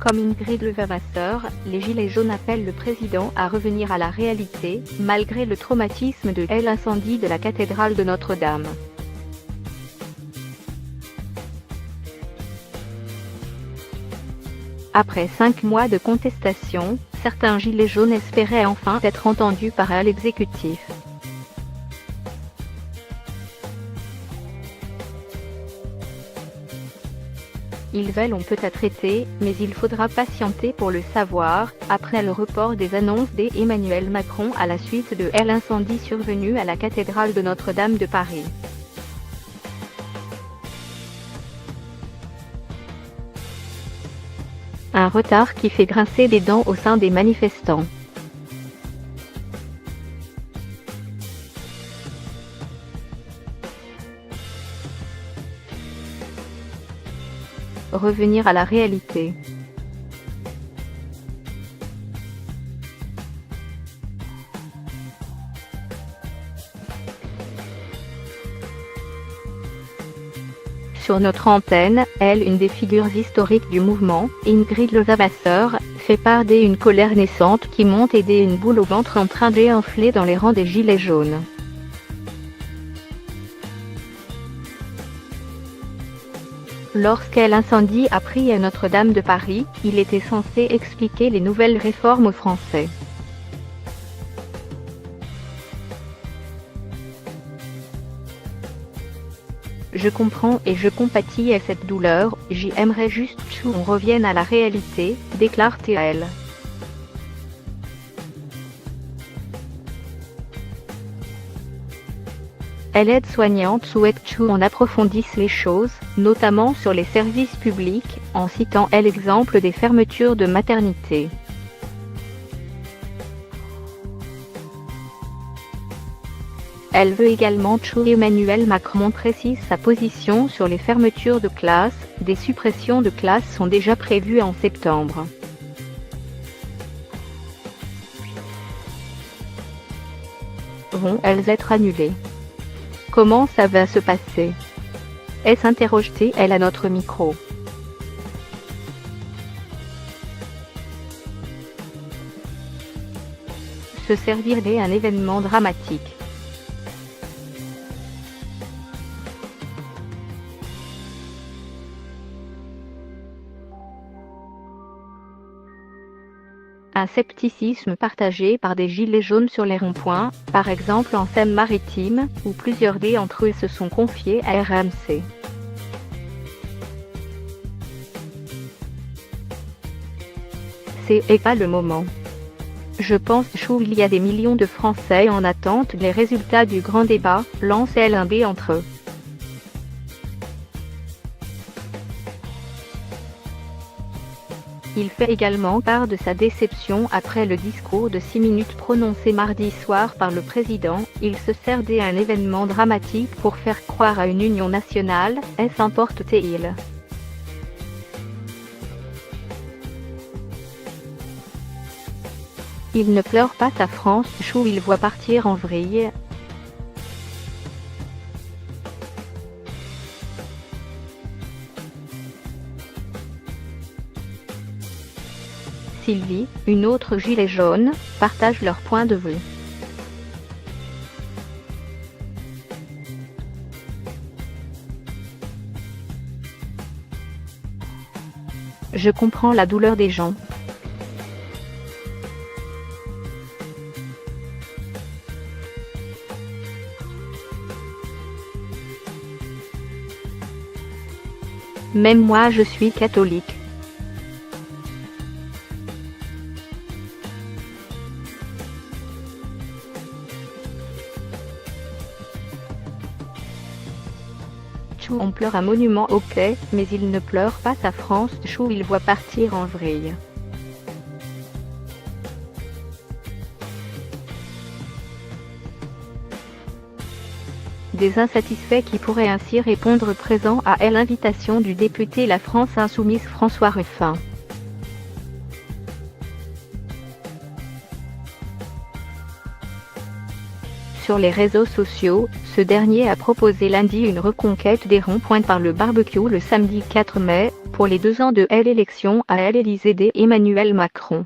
Comme Ingrid Levavasseur, les Gilets jaunes appellent le président à revenir à la réalité, malgré le traumatisme de l'incendie de la cathédrale de Notre-Dame. Après 5 mois de contestation, certains Gilets jaunes espéraient enfin être entendus par l'exécutif. Ils veulent on peut-être été, mais il faudra patienter pour le savoir, après le report des annonces d'Emmanuel Macron à la suite de l'incendie survenu à la cathédrale de Notre-Dame de Paris. Un retard qui fait grincer des dents au sein des manifestants. Revenir à la réalité. Sur notre antenne, elle, une des figures historiques du mouvement, Ingrid Levavasseur, fait part d'une colère naissante qui monte et d'une boule au ventre en train d'enfler dans les rangs des Gilets jaunes. Lorsqu'elle incendie a Notre-Dame de Paris, il était censé expliquer les nouvelles réformes aux Français. Je comprends et je compatis à cette douleur, j'aimerais juste qu'on revienne à la réalité, déclare-t-elle. L'aide-soignante souhaite qu'on approfondisse les choses, notamment sur les services publics, en citant l'exemple des fermetures de maternités. Elle veut également qu'Emmanuel Macron précise sa position sur les fermetures de classes. Des suppressions de classes sont déjà prévues en septembre. Vont-elles être annulées? Comment ça va se passer? S'interroge-t-elle à notre micro. Se servir d'un événement dramatique. Un scepticisme partagé par des gilets jaunes sur les ronds-points, par exemple en Seine-Maritime, où plusieurs d'entre eux se sont confiés à RMC. C'est pas le moment. Je pense qu'il y a des millions de Français en attente des résultats du grand débat, lance l'un d'entre eux. Il fait également part de sa déception après le discours de 6 minutes prononcé mardi soir par le président. Il se sert d'un événement dramatique pour faire croire à une union nationale, s'emporte-t-il. Il ne pleure pas sa France, où il voit partir en vrille. Sylvie, une autre gilet jaune, partage leur point de vue. Je comprends la douleur des gens. Même moi je suis catholique. On pleure un monument ok, mais il ne pleure pas sa France, où il voit partir en vrille. Des insatisfaits qui pourraient ainsi répondre présent à l'invitation du député La France Insoumise François Ruffin. sur les réseaux sociaux. Ce dernier a proposé lundi une reconquête des ronds-points par le barbecue le samedi 4 mai, pour les 2 ans de l'élection à l'Élysée d'Emmanuel Macron.